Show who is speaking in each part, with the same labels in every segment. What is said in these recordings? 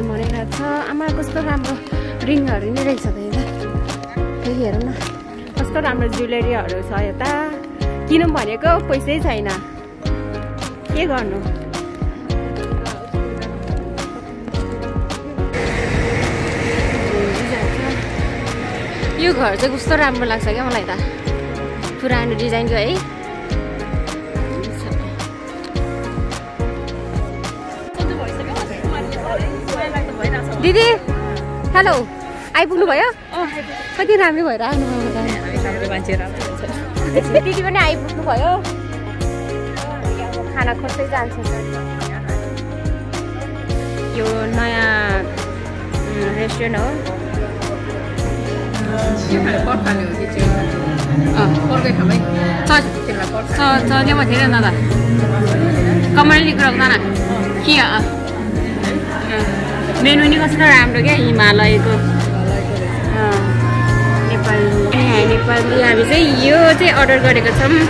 Speaker 1: हेर्ने मनाइरहेको छ। आमा कस्तो राम्रो रिङहरू नै रहेछ त यता। फेरि हेरौँ न कस्तो राम्रो ज्वेलरीहरू छ यता। किनौँ भनेको पैसै छैन, के गर्नु। यो घर चाहिँ कस्तो राम्रो लाग्छ क्या मलाई त, पुरानो डिजाइनको है। दिदी हेलो, आइपुग्नु भयो? कति राम्रो भएर आउनु दिदी पनि आइपुग्नु भयो। खाना खोज्दै जान्छ। यो नयाँ रेस्टुरेन्ट हो।
Speaker 2: 저녁만 데려놔라. कमलले कुराउँदैन के मेनु नि कस्तो राम्रो क्या, हिमालयको नेपाली। हामी चाहिँ यो चाहिँ अर्डर गरेको छौँ।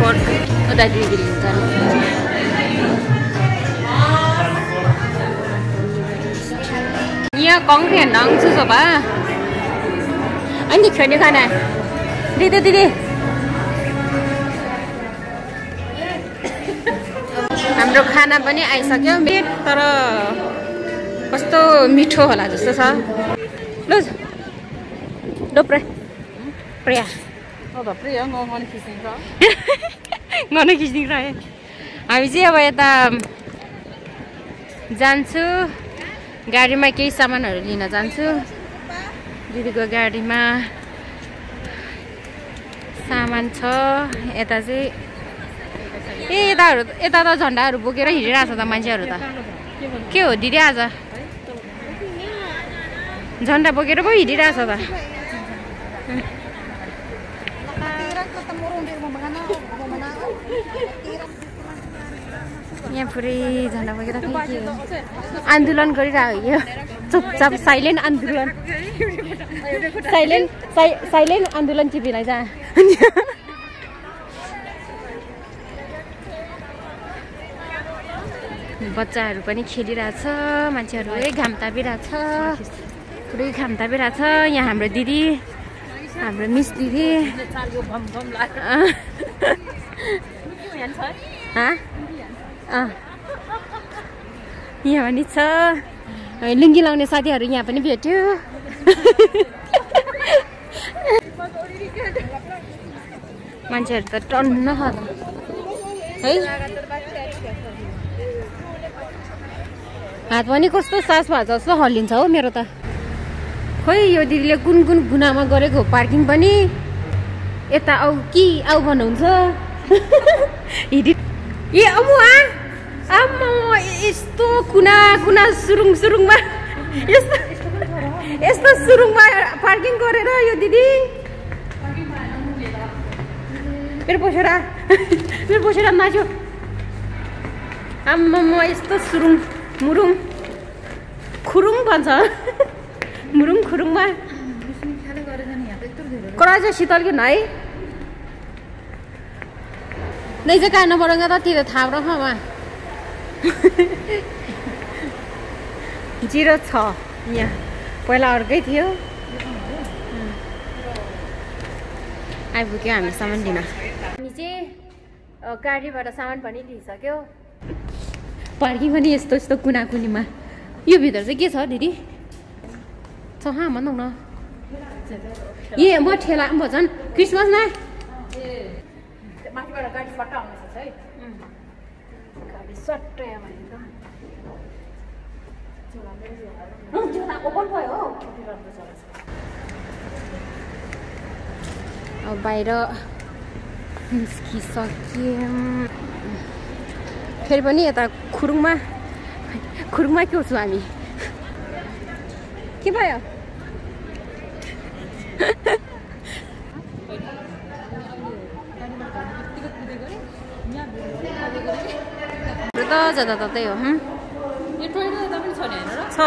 Speaker 2: पर्क उता दिदी लिन्छ। यहाँ कङ्क्रिट नङसु बा अनि खेल्ने खाना दिदी हाम्रो खाना पनि आइसक्यो। तर कस्तो मिठो होला जस्तो छ। ल प्रिया गर्न खिच्दिन्छ। हामी चाहिँ अब यता जान्छु, गाडीमा केही सामानहरू लिन जान्छु। दिदीको गाडीमा सामान छ। यता चाहिँ यता त झन्डाहरू बोकेर हिँडिरहेछ त मान्छेहरू त। के हो दिदी आज झन्डा बोकेर पो हिँडिरहेछ त। यहाँ पुरै झन्डा बोकेर आन्दोलन गरिरहेको यो चुपचाप साइलेन्ट आन्दोलन। साइलेन्ट आन्दोलन चिपिलाई जा। बच्चाहरू पनि खेलिरहेछ, मान्छेहरू घाम तापिरहेछ, पुरै घाम तापिरहेछ। यहाँ हाम्रो दिदी, हाम्रो मिस दिदी यहाँ पनि छ। लुङ्गी लाउने साथीहरू यहाँ पनि भेट्यो। मान्छेहरू त टन्न छ है। हात पनि कस्तो सास भए जस्तो हल्लिन्छ हो मेरो त। खोइ यो दिदीले कुन गुनामा गरेको पार्किङ पनि। यता आऊ कि आऊ भन्नुहुन्छ। ए आम्मा यस्तो कुना सुरुङमा यस्तो सुरुङमा पार्किङ गरेर यो दिदी। मेरो पोसेर नाच्यो। आम्मा यस्तो सुरुङ मुरुङ खुरुङ भन्छ। मुरुङ खुरुङमा कराज शीतल क्यों नहीं नहीं से कहना पड़ेगा तो तीर था रहा हवा 06 यहाँ पहिला अर्कै थियो आइपुग्यो हामी सामान लिन हामी चाहिँ गाडीबाट सामान पनि लिइसक्यो पार्किङ पनि यस्तो यस्तो कुना कुनीमा यो भित्र चाहिँ के छ दिदी छ हा भन्नु न ए म ठेला भजन क्रिसमस न माथिबाट गाडी सट्ट आउँछ है गाडी सट्टै आयो भने त जुना ओपन भयो हो अब बाहिर निस्किसक्यौँ फेरि पनि यता खुरुङमा के छु हामी के भयो त ज्यादा त त्यही हो यो टोइलेट त पनि छ नि हैन र छ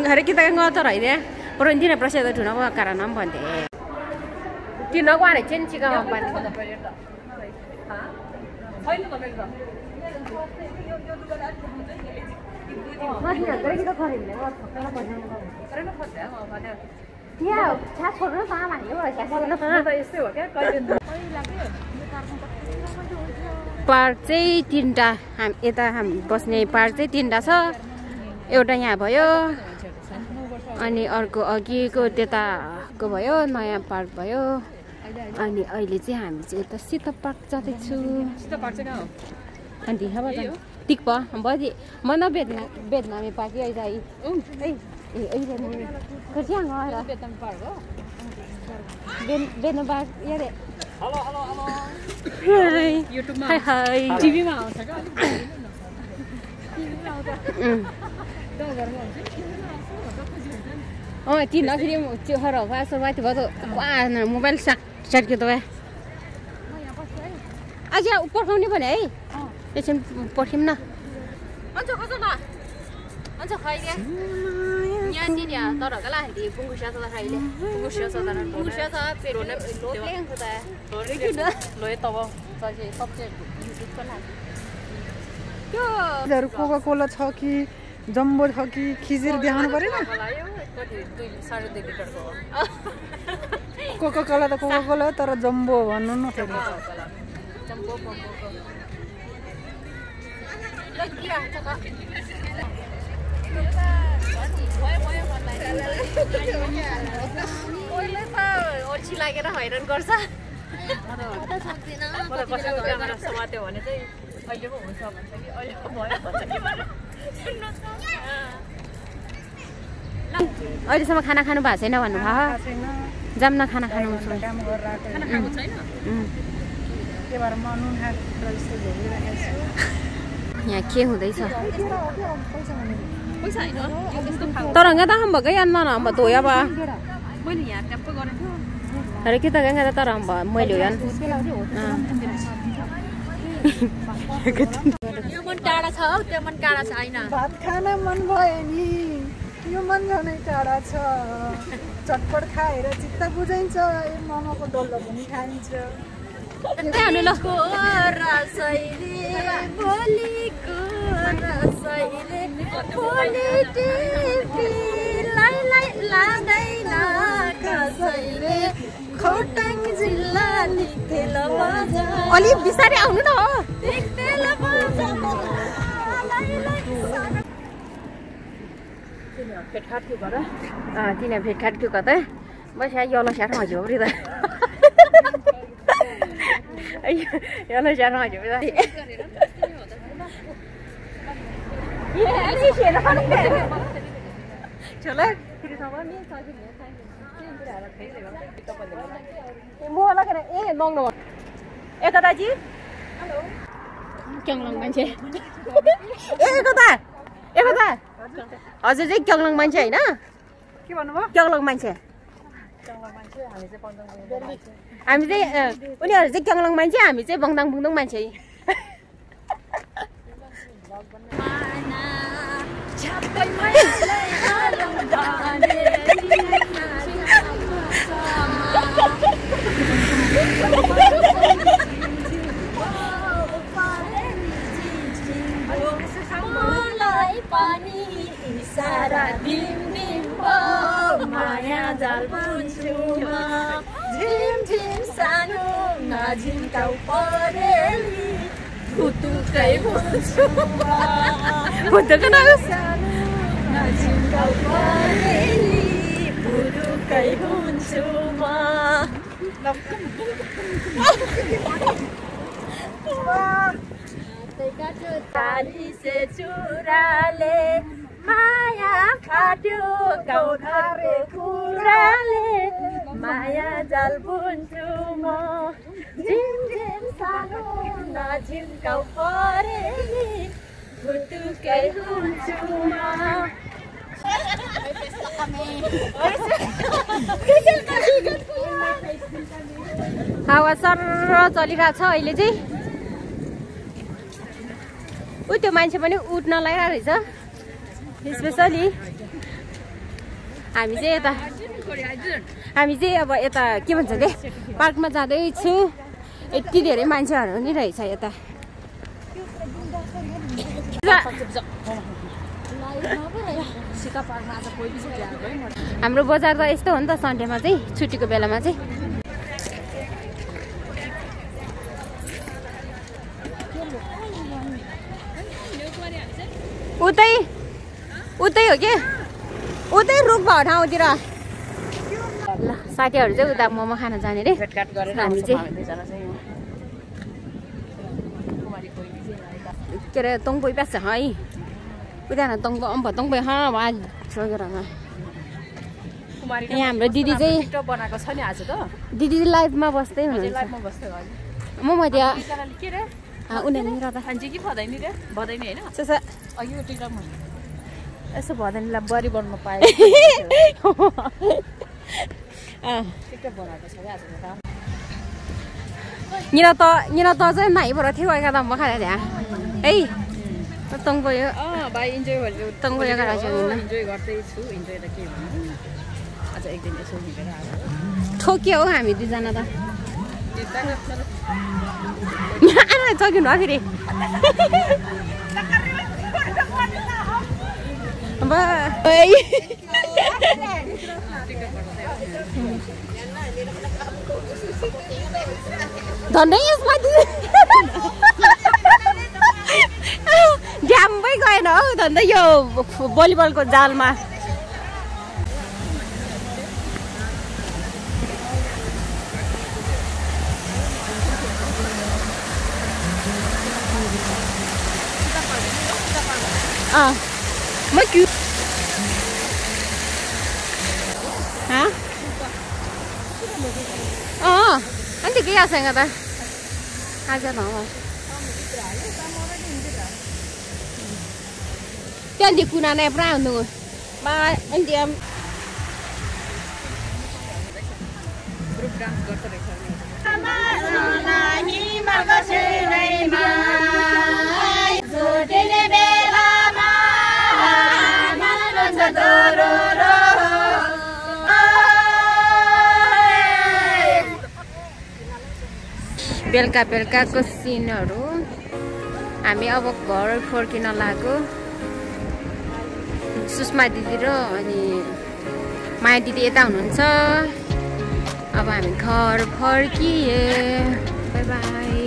Speaker 2: घरे कि त गत रहिदे परन्दिन प्रसाद ठुना कारण हम भन्थे किन गरे चेन्चिका पानी त टोइलेट त हा छैन त मेरो त
Speaker 1: पार्क चाहिँ 3टा यता हामी बस्ने पार्क चाहिँ 3टा छ एउटा यहाँ भयो अनि अर्को अघिको त्यताको भयो नयाँ पार्क भयो अनि अहिले चाहिँ हामी चाहिँ यता सीता पार्क जाँदैछु अनि ठीक भयो बजी म न बेदना में पार्क आई जाई बेदना पार्क यारे
Speaker 2: युट्युबमा
Speaker 1: हाय हाय
Speaker 2: टिभीमा आउँछ का
Speaker 1: तीन फेरि त्यो हर पासो माथि भयो मोबाइल साट्यो तपाईँ आज पर्खाउने भने है त्यसो पर्ख्यौँ न
Speaker 3: कोका कोला छ कि जम्बो छ कि खिजेर देखाउनु परेन कोका कोला त कोका कोला तर जम्बो भन्नु न फेरि
Speaker 1: लागेर हैरान गर्छ समात्यो भने चाहिँ अहिले पो हुन्छ भन्छ कि अहिले भयो अहिलेसम्म खाना खानु भएको छैन भन्नुभयो जाम न खाना खानु यहाँ के हुँदैछ तर त हम भएकै अन्ना न हम धोया बा
Speaker 2: मैले यहाँ ट्याप्प गरेको थियो
Speaker 1: अरे के त गंगा तर हम मैले हो यान
Speaker 2: यो मन टाढा छ हौ त्यो मन टाढा छ हैन
Speaker 3: भात खान मन भयो नि यो मन झनै टाढा छ चटपट खाएर चित्त बुझाइन्छ मोमोको डल्लो पनि खाइन्छ
Speaker 2: लको रसैले भोलिको रसैले भोलि टिपी लाई लाई लादैन कसैले खोटाङ जिल्ला लिखेल बजार
Speaker 1: अलि बिस्तारै आउनु न हो
Speaker 2: लिखेल बजार
Speaker 1: भेटघाट क्यों कर तिने भेटघाट क्यों करते बस यहाँ योलो शहर में जो रही था योलो शहर में जो रही था ये ऐसी शेर खाने चलो फिर सामान नहीं साजी नहीं साजी मुँह वाला करे ए नॉन्ग नॉन्ग ए दादाजी हेलो क्या नॉन्ग बंचे ए कता हजुर चाहिँ क्याङलङ मान्छे हैन
Speaker 3: के भन्नुभयो
Speaker 1: क्याङलङ मान्छे हामी चाहिँ उनीहरु चाहिँ क्याङलङ मान्छे हामी चाहिँ बङदाङ बुङदङ मान्छे
Speaker 2: सारा दिन दिन माया जाल बुन्छुमा झिम झिम सानो नझिम्काउ परेली भुतुकै बुन्छुमा
Speaker 1: भुतुकै
Speaker 2: सानो नझिम्काउ परेली भुतुकै बुन्छुमा ताली से चुराले माया फाट्यो गाउँघरे कुराले माया जाल बुन्छु म झिम झिम सानो नझिम्काउ परेली भुतुकै हुन्छु म
Speaker 1: हावा सर चलिरहेको छ अहिले चाहिँ उ त्यो मान्छे पनि उठ्न लागिरहेको रहेछ स्पेसली हामी चाहिँ अब यता के भन्छ के पार्कमा जाँदैछु यति धेरै मान्छेहरू नि रहेछ यता
Speaker 2: हाम्रो बजार त यस्तो हो नि त सन्डेमा चाहिँ छुट्टीको बेलामा चाहिँ उतै उतै हो कि उतै रुख भएको ठाउँतिर ल साथीहरू चाहिँ उता मोमो खान जाने रे हामी चाहिँ के अरे तोङपोई प्यास छ है उता तोङपो अम्प तोङपोई हाँ वहाँ छोडेरमा यहाँ हाम्रो दिदी चाहिँ
Speaker 3: बनाएको छ नि आज त
Speaker 2: दिदी लाइफमा बस्दै हुनुहुन्छ म त्यहाँ उनीहरू र त
Speaker 3: खान्छ कि भदैन रे भदैन हैन अघि टिकटकमा यसो भदैनलाई बढी बढ्न पाए टिकटक बनाएको छ आज त
Speaker 2: nhìn to चाहिँ nãy vừa thiếu ai cả đồng bác khai đấy ấy tông với
Speaker 3: भाइ इन्जोय भयो
Speaker 2: tông với cái là chuyện
Speaker 3: enjoy गर्दै छु इन्जोय त के भन्नु आज एक दिन यसो हिँडेर आएको
Speaker 2: ठोक्यो हामी दुईजना त आना चगिनु हो फेरि धन्दै यसमा ड्याम्बै गएन हौ धन्दै यो भलिबलको जालमा म क्यु अन्त के आसँग त आज न त्यहाँदेखि कुना नै पुरा हुनु अन्त
Speaker 3: ग्रुप डान्स गर्दै रहेछ
Speaker 2: बेलुका बेलुकाको सिनहरू हामी अब घर फर्किन लाग्यो सुषमा दिदी र अनि माया दिदी यता हुनुहुन्छ अब हामी घर फर्किए बाई बाई